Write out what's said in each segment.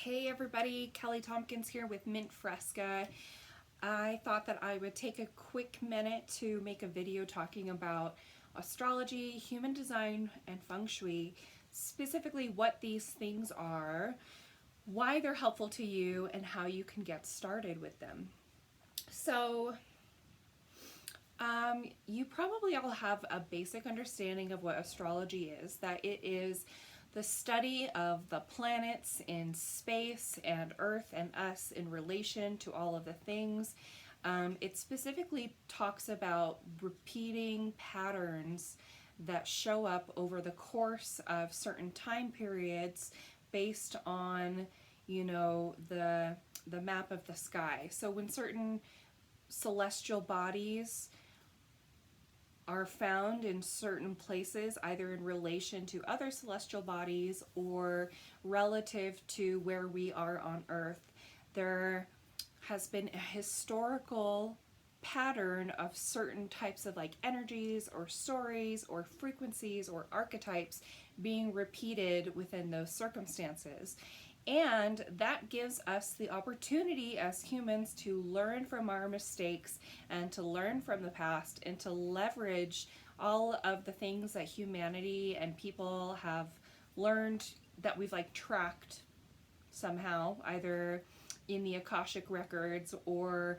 Hey everybody, Kelly Tompkins here with Mint Fresca. I thought that I would take a quick minute to make a video talking about astrology, human design, and Feng Shui, specifically what these things are, why they're helpful to you, and how you can get started with them. So, you probably all have a basic understanding of what astrology is, that it is the study of the planets in space and Earth and us in relation to all of the things. It specifically talks about repeating patterns that show up over the course of certain time periods based on, the map of the sky. So when certain celestial bodies are found in certain places, either in relation to other celestial bodies or relative to where we are on Earth, there has been a historical pattern of certain types of energies or stories or frequencies or archetypes being repeated within those circumstances. And that gives us the opportunity as humans to learn from our mistakes and to learn from the past and to leverage all of the things that humanity and people have learned that we've tracked somehow, either in the Akashic records or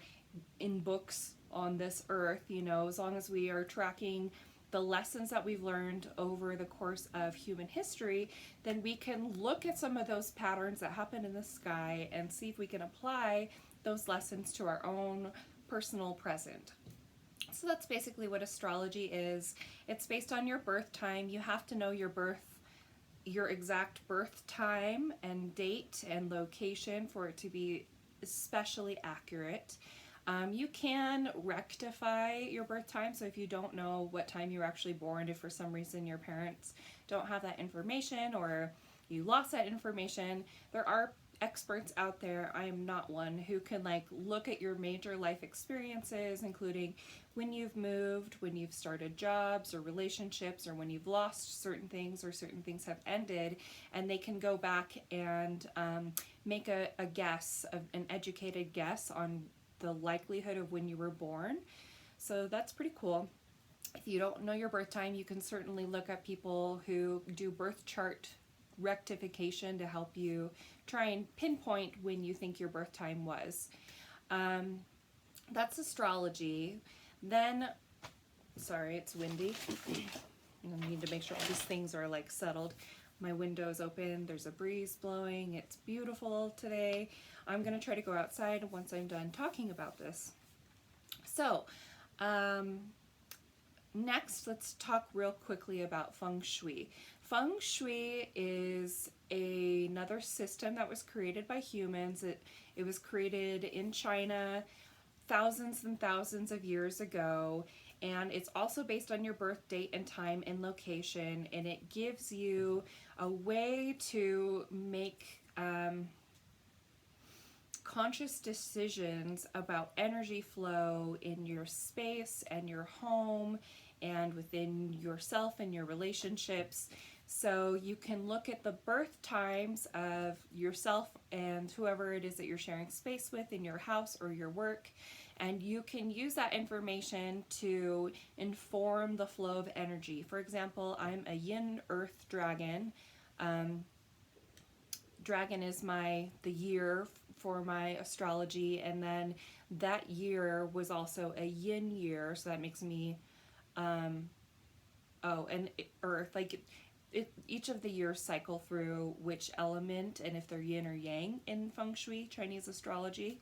in books on this earth. As long as we are tracking the lessons that we've learned over the course of human history, then we can look at some of those patterns that happen in the sky and see if we can apply those lessons to our own personal present. So that's basically what astrology is. It's based on your birth time. You have to know your exact birth time and date and location for it to be especially accurate. You can rectify your birth time, so if you don't know what time you were actually born, if for some reason your parents don't have that information or you lost that information, there are experts out there, I am not one, who can look at your major life experiences, including when you've moved, when you've started jobs or relationships, or when you've lost certain things or certain things have ended, and they can go back and make a guess, an educated guess on the likelihood of when you were born. So that's pretty cool. If you don't know your birth time, you can certainly look at people who do birth chart rectification to help you try and pinpoint when you think your birth time was. That's astrology. Then, sorry, it's windy. I need to make sure all these things are settled. My window's open, there's a breeze blowing, it's beautiful today. I'm gonna try to go outside once I'm done talking about this. So, next let's talk real quickly about Feng Shui. Feng Shui is another system that was created by humans. It was created in China thousands and thousands of years ago, and it's also based on your birth date and time and location, and it gives you a way to make conscious decisions about energy flow in your space and your home and within yourself and your relationships. So you can look at the birth times of yourself and whoever it is that you're sharing space with in your house or your work, and you can use that information to inform the flow of energy. For example, I'm a yin earth dragon. Dragon is the year for my astrology, and then that year was also a yin year, so that makes me and earth, each of the years cycle through which element and if they're yin or yang in Feng Shui, Chinese astrology.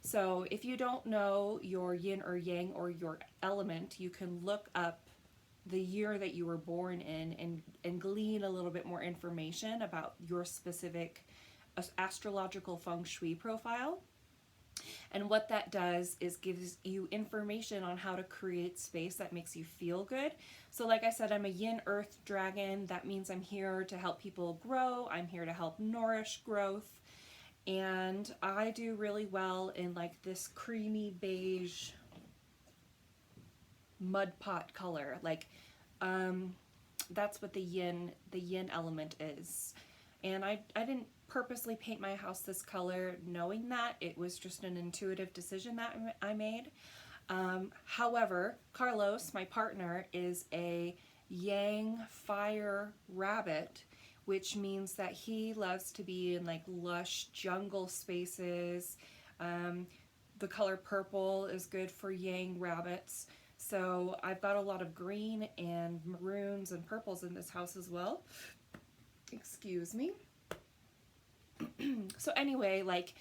So if you don't know your yin or yang or your element, you can look up the year that you were born in and glean a little bit more information about your specific astrological Feng Shui profile. And what that does is gives you information on how to create space that makes you feel good. So like I said, I'm a yin earth dragon. That means I'm here to help people grow. I'm here to help nourish growth. And I do really well in this creamy beige mud pot color. That's what the yin element is. And I didn't purposely paint my house this color knowing that. It was just an intuitive decision that I made. However, Carlos, my partner, is a yang fire rabbit, which means that he loves to be in like lush jungle spaces. The color purple is good for yang rabbits. So I've got a lot of green and maroons and purples in this house as well. Excuse me. So anyway, like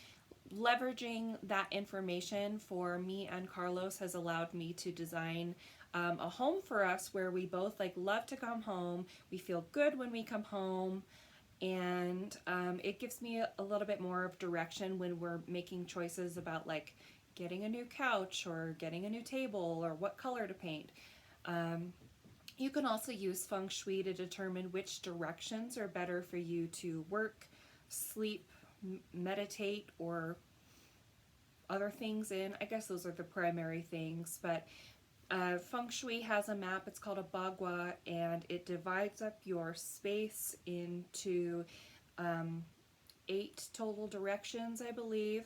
leveraging that information for me and Carlos has allowed me to design a home for us where we both like love to come home. We feel good when we come home, and it gives me a little bit more of direction when we're making choices about like getting a new couch or getting a new table or what color to paint. You can also use Feng Shui to determine which directions are better for you to work, sleep, meditate, or other things in. I guess those are the primary things, but Feng Shui has a map. It's called a bagua, and it divides up your space into 8 total directions, I believe.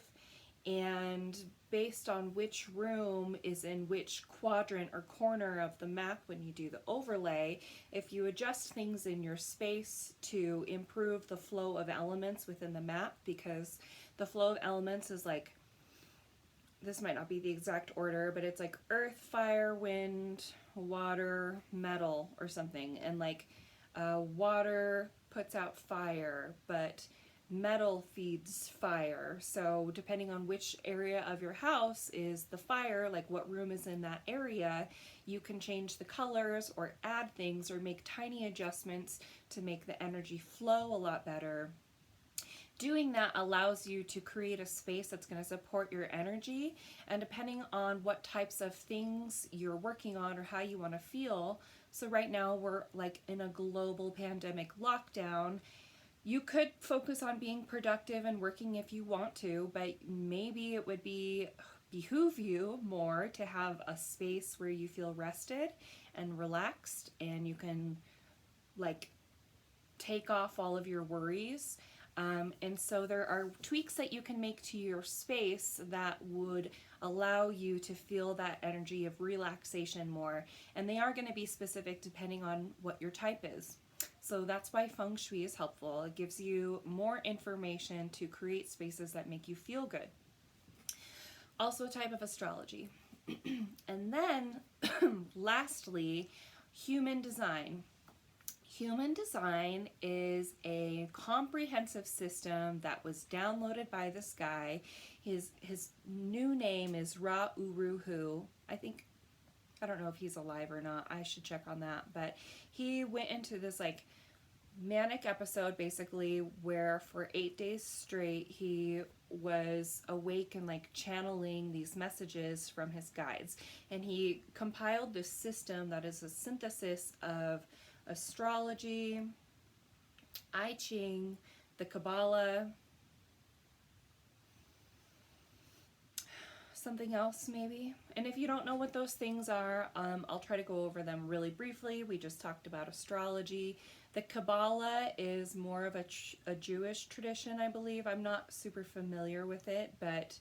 And based on which room is in which quadrant or corner of the map when you do the overlay, if you adjust things in your space to improve the flow of elements within the map, because the flow of elements is like, this might not be the exact order, but it's like earth, fire, wind, water, metal, or something. And like water puts out fire, but metal feeds fire. So depending on which area of your house is the fire, like what room is in that area, you can change the colors or add things or make tiny adjustments to make the energy flow a lot better. Doing that allows you to create a space that's going to support your energy, and depending on what types of things you're working on or how you want to feel. So right now we're like in a global pandemic lockdown. You could focus on being productive and working if you want to, but maybe it would behoove you more to have a space where you feel rested and relaxed, and you can like take off all of your worries. And so there are tweaks that you can make to your space that would allow you to feel that energy of relaxation more. And they are going to be specific depending on what your type is. So that's why Feng Shui is helpful. It gives you more information to create spaces that make you feel good. Also a type of astrology. And then lastly, human design. Human design is a comprehensive system that was downloaded by this guy. His new name is Ra Uruhu. I don't know if he's alive or not. I should check on that. But he went into this like manic episode basically where for 8 days straight he was awake and like channeling these messages from his guides. And he compiled this system that is a synthesis of astrology, I Ching, the Kabbalah, something else maybe. And if you don't know what those things are, I'll try to go over them really briefly. We just talked about astrology. The Kabbalah is more of a Jewish tradition, I believe. I'm not super familiar with it, but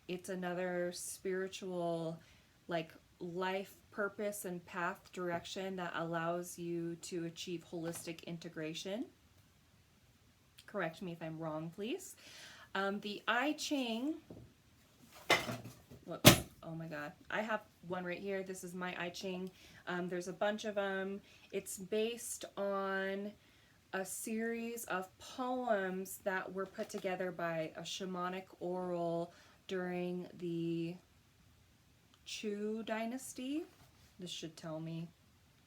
it's another spiritual like life purpose and path direction that allows you to achieve holistic integration. Correct me if I'm wrong, please. The I Ching, whoops, oh my god, I have one right here. This is my I Ching. There's a bunch of them. It's based on a series of poems that were put together by a shamanic oral during the Chu dynasty. This should tell me.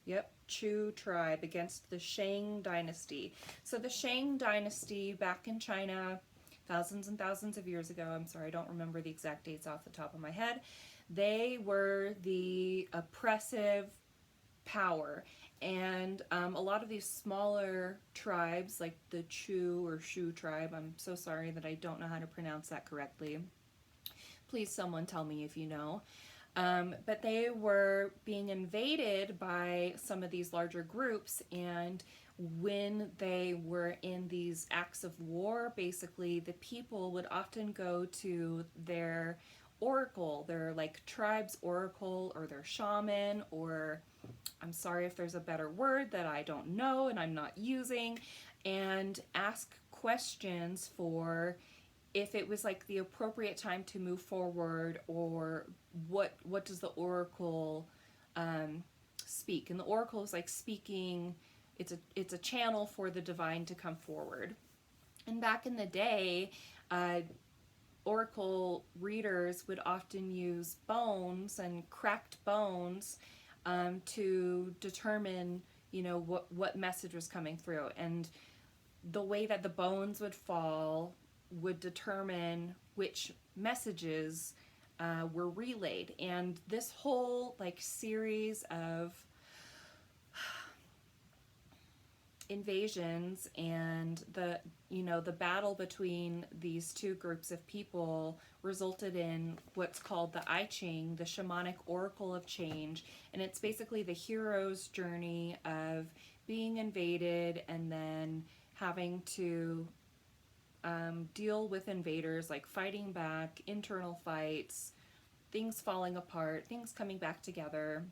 Yep, Chu tribe against the Shang dynasty. So the Shang dynasty back in China, thousands and thousands of years ago, I'm sorry, I don't remember the exact dates off the top of my head, they were the oppressive power. And a lot of these smaller tribes, like the Chu or Shu tribe, I'm so sorry that I don't know how to pronounce that correctly. Please someone tell me if you know. But they were being invaded by some of these larger groups, and when they were in these acts of war, basically the people would often go to their oracle, their like tribe's oracle, or their shaman, or I'm sorry if there's a better word that I don't know and I'm not using, and ask questions for if it was like the appropriate time to move forward, or what does the oracle speak. And the oracle is like speaking, it's a channel for the divine to come forward. And back in the day, oracle readers would often use bones and cracked bones to determine, you know, what message was coming through. And the way that the bones would fall would determine which messages were relayed. And this whole like series of invasions and the, you know, the battle between these two groups of people resulted in what's called the I Ching, the shamanic oracle of change. And it's basically the hero's journey of being invaded and then having to deal with invaders, like fighting back, internal fights, things falling apart, things coming back together.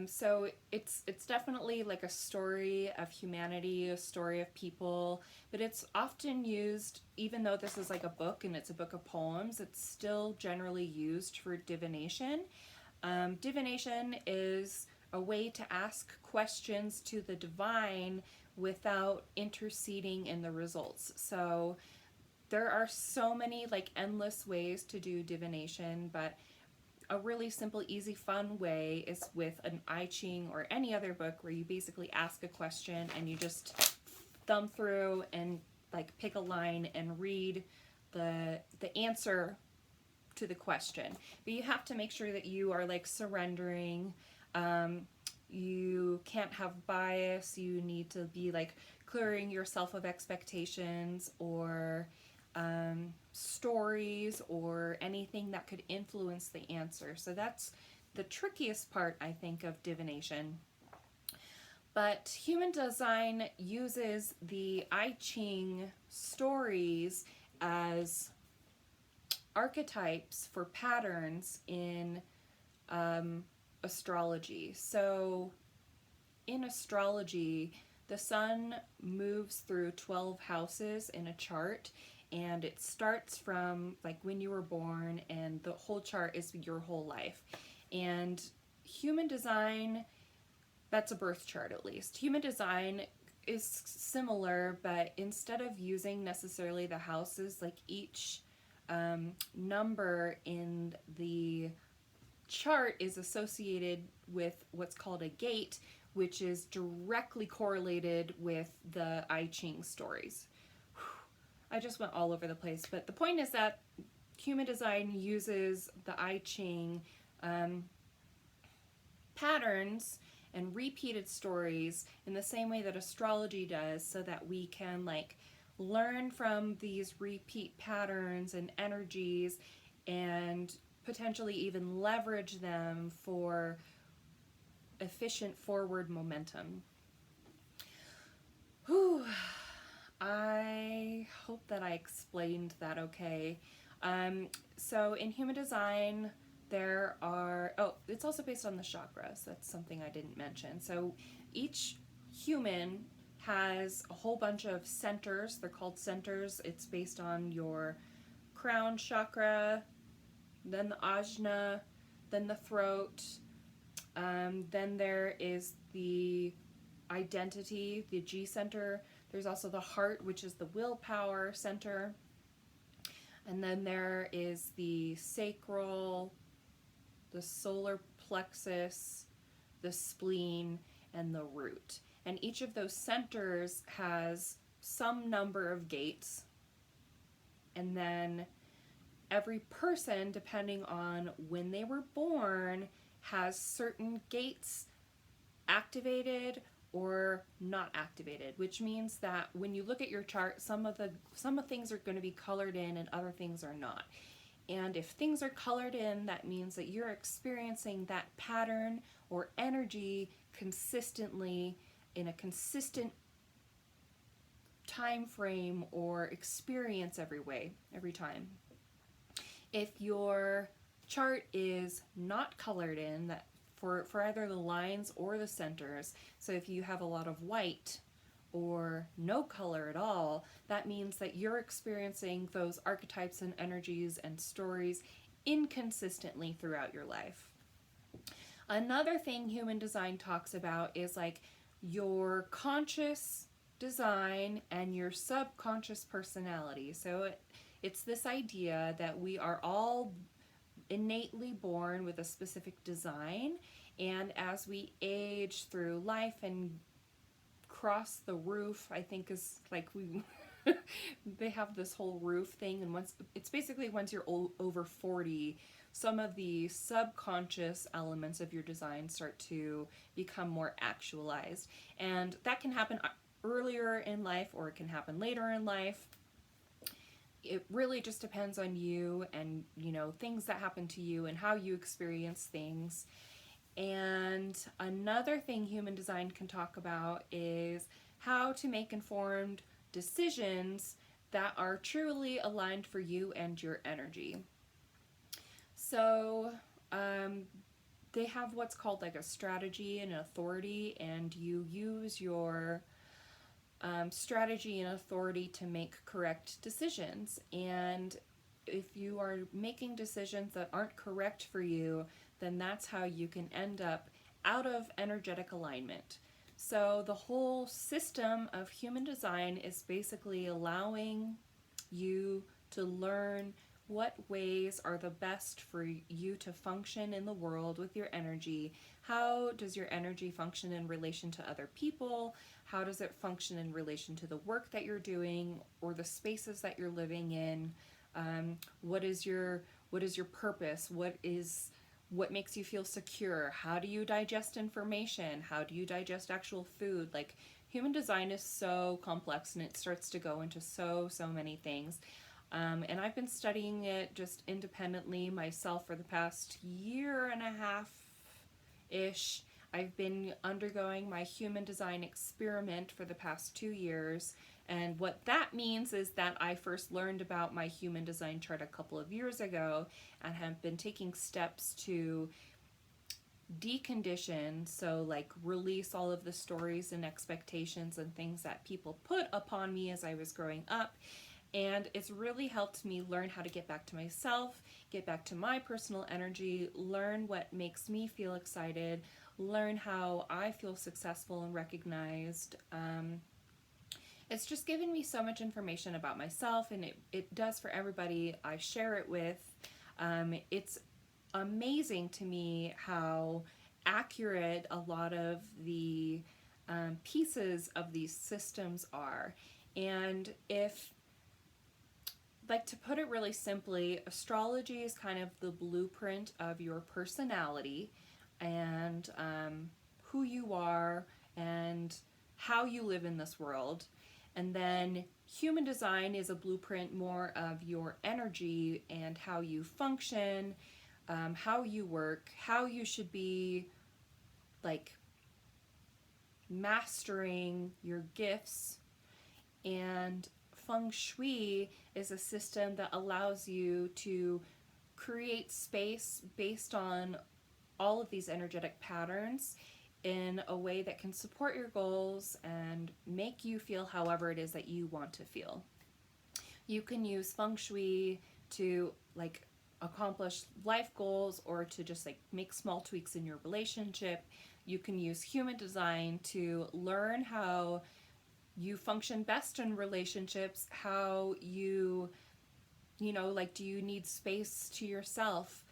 So it's definitely like a story of humanity, a story of people, but it's often used, even though this is like a book and it's a book of poems, it's still generally used for divination. Divination is a way to ask questions to the divine without interceding in the results. So there are so many like endless ways to do divination, but a really simple, easy, fun way is with an I Ching or any other book where you basically ask a question and you just thumb through and like pick a line and read the answer to the question. But you have to make sure that you are like surrendering. You can't have bias. You need to be like clearing yourself of expectations or stories or anything that could influence the answer. So that's the trickiest part, I think, of divination. But human design uses the I Ching stories as archetypes for patterns in astrology. So in astrology, the sun moves through 12 houses in a chart, and it starts from like when you were born, and the whole chart is your whole life. And human design, that's a birth chart at least. Human design is similar, but instead of using necessarily the houses, like each number in the chart is associated with what's called a gate, which is directly correlated with the I Ching stories. I just went all over the place, but the point is that human design uses the I Ching patterns and repeated stories in the same way that astrology does, so that we can like learn from these repeat patterns and energies and potentially even leverage them for efficient forward momentum. Whew. I hope that I explained that okay. So in human design, there are, it's also based on the chakras. That's something I didn't mention. So each human has a whole bunch of centers. They're called centers. It's based on your crown chakra, then the ajna, then the throat. Then there is the identity, the G center. There's also the heart, which is the willpower center. And then there is the sacral, the solar plexus, the spleen, and the root. And each of those centers has some number of gates. And then every person, depending on when they were born, has certain gates activated or not activated, which means that when you look at your chart, some of things are going to be colored in and other things are not. And if things are colored in, that means that you're experiencing that pattern or energy consistently in a consistent time frame or experience every time. If your chart is not colored in, that for either the lines or the centers, so if you have a lot of white or no color at all, that means that you're experiencing those archetypes and energies and stories inconsistently throughout your life. Another thing human design talks about is like your conscious design and your subconscious personality. So it's this idea that we are all innately born with a specific design, and as we age through life and cross the roof, I think is like we they have this whole roof thing, and once you're over 40, some of the subconscious elements of your design start to become more actualized, and that can happen earlier in life or it can happen later in life. It really just depends on you and, things that happen to you and how you experience things. And another thing human design can talk about is how to make informed decisions that are truly aligned for you and your energy. So they have what's called like a strategy and an authority, and you use your strategy and authority to make correct decisions. And if you are making decisions that aren't correct for you, then that's how you can end up out of energetic alignment. So the whole system of human design is basically allowing you to learn what ways are the best for you to function in the world with your energy. How does your energy function in relation to other people? How does it function in relation to the work that you're doing or the spaces that you're living in? What is your purpose? What makes you feel secure? How do you digest information? How do you digest actual food? Like, human design is so complex, and it starts to go into so many things. And I've been studying it just independently myself for the past year and a half-ish. I've been undergoing my human design experiment for the past 2 years. And what that means is that I first learned about my human design chart a couple of years ago and have been taking steps to decondition, so like release all of the stories and expectations and things that people put upon me as I was growing up. And it's really helped me learn how to get back to myself, get back to my personal energy, learn what makes me feel excited, learn how I feel successful and recognized. It's just given me so much information about myself, and it does for everybody I share it with. It's amazing to me how accurate a lot of the pieces of these systems are. And to put it really simply, astrology is kind of the blueprint of your personality and who you are and how you live in this world. And then human design is a blueprint more of your energy and how you function, how you work, how you should be like mastering your gifts. And Feng Shui is a system that allows you to create space based on all of these energetic patterns in a way that can support your goals and make you feel however it is that you want to feel. You can use Feng Shui to like accomplish life goals or to just like make small tweaks in your relationship. You can use human design to learn how you function best in relationships, how you do you need space to yourself?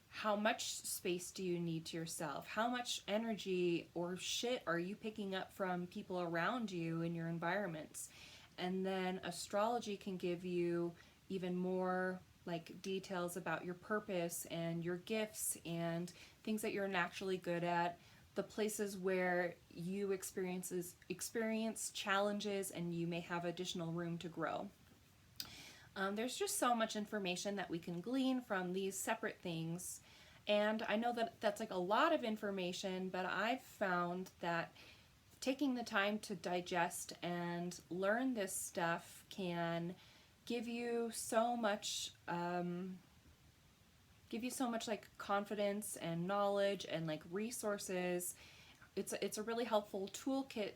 How much space do you need to yourself? How much energy or shit are you picking up from people around you in your environments? And then astrology can give you even more like details about your purpose and your gifts and things that you're naturally good at, the places where you experience challenges and you may have additional room to grow. There's just so much information that we can glean from these separate things. And I know that that's like a lot of information, but I've found that taking the time to digest and learn this stuff can give you so much like confidence and knowledge and like resources. It's a really helpful toolkit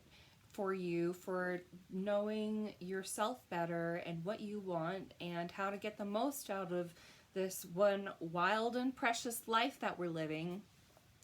for you for knowing yourself better and what you want and how to get the most out of this one wild and precious life that we're living,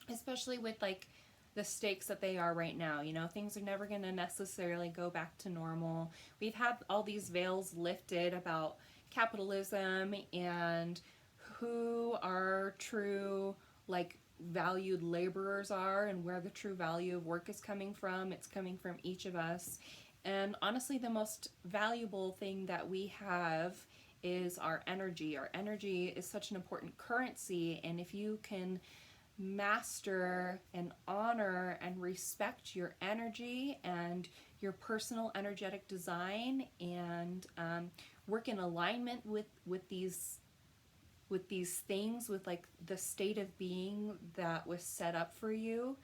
especially with like the stakes that they are right now. You know, things are never going to necessarily go back to normal. We've had all these veils lifted about capitalism and who our true like valued laborers are and where the true value of work is coming from. It's coming from each of us. And honestly, the most valuable thing that we have is our energy. Our energy is such an important currency, and if you can master and honor and respect your energy and your personal energetic design and work in alignment with these things, with like the state of being that was set up for you,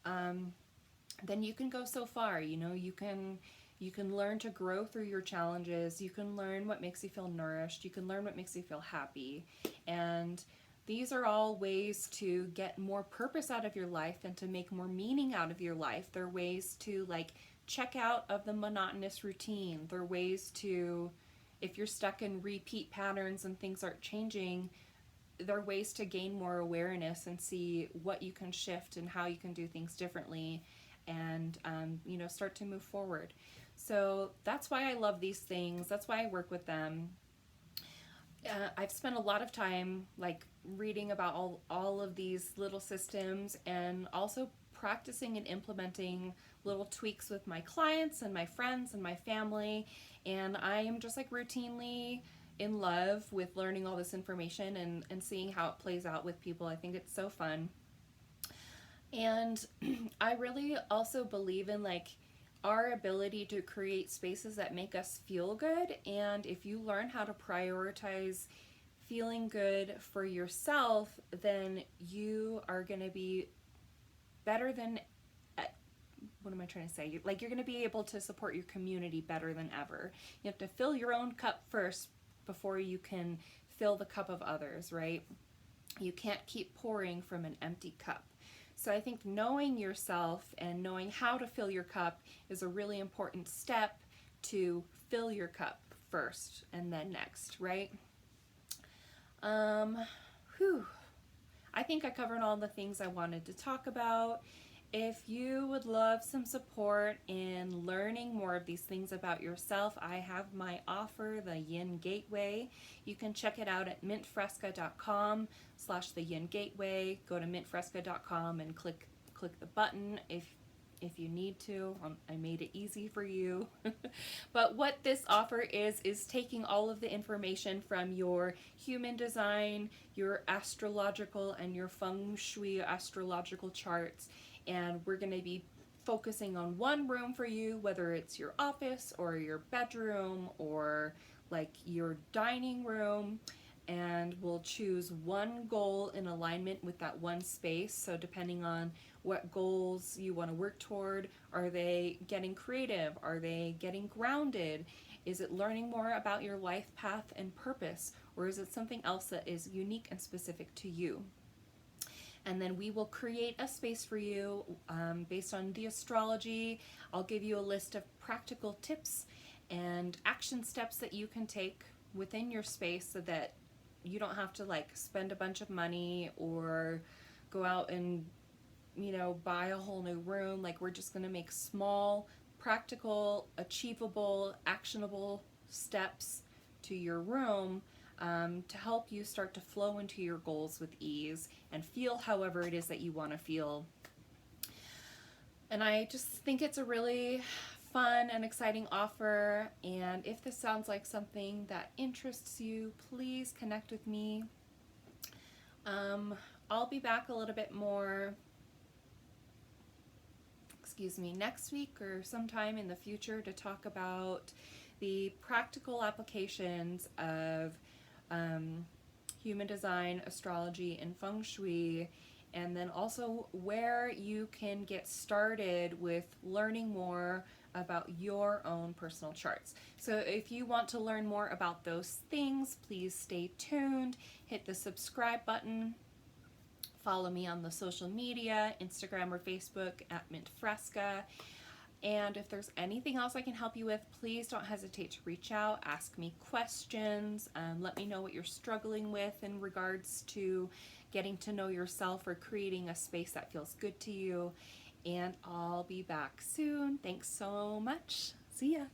then you can go so far. You know, you can learn to grow through your challenges. You can learn what makes you feel nourished. You can learn what makes you feel happy. And these are all ways to get more purpose out of your life and to make more meaning out of your life. They're ways to like check out of the monotonous routine. They're ways to, if you're stuck in repeat patterns and things aren't changing, there are ways to gain more awareness and see what you can shift and how you can do things differently and, you know, start to move forward. So that's why I love these things. That's why I work with them. I've spent a lot of time like reading about all of these little systems and also practicing and implementing little tweaks with my clients and my friends and my family. And I am just like routinely in love with learning all this information and seeing how it plays out with people. I think it's so fun. And I really also believe in like our ability to create spaces that make us feel good. And if you learn how to prioritize feeling good for yourself, then you are going to be better than, what am I trying to say? Like you're going to be able to support your community better than ever. You have to fill your own cup first before you can fill the cup of others, right? You can't keep pouring from an empty cup. So I think knowing yourself and knowing how to fill your cup is a really important step to fill your cup first and then next, right? I think I covered all the things I wanted to talk about. If you would love some support in learning more of these things about yourself, I have my offer, the Yin Gateway. You can check it out at mintfresca.com/the Yin Gateway. Go to mintfresca.com and click the button if you need to. I made it easy for you. But what this offer is taking all of the information from your human design, your astrological, and your Feng Shui astrological charts, and we're going to be focusing on one room for you, whether it's your office or your bedroom or like your dining room, and we'll choose one goal in alignment with that one space. So depending on what goals you want to work toward, are they getting creative? Are they getting grounded? Is it learning more about your life path and purpose? Or is it something else that is unique and specific to you? And then we will create a space for you based on the astrology. I'll give you a list of practical tips and action steps that you can take within your space so that you don't have to like spend a bunch of money or go out and, you know, buy a whole new room. Like, we're just going to make small, practical, achievable, actionable steps to your room to help you start to flow into your goals with ease and feel however it is that you want to feel. And I just think it's a really fun and exciting offer, and if this sounds like something that interests you, please connect with me. I'll be back a little bit more, next week or sometime in the future to talk about the practical applications of human design, astrology, and Feng Shui, and then also where you can get started with learning more about your own personal charts. So if you want to learn more about those things, please stay tuned, hit the subscribe button, follow me on the social media, Instagram or Facebook at Mint Fresca. And if there's anything else I can help you with, please don't hesitate to reach out, ask me questions, let me know what you're struggling with in regards to getting to know yourself or creating a space that feels good to you. And I'll be back soon. Thanks so much. See ya.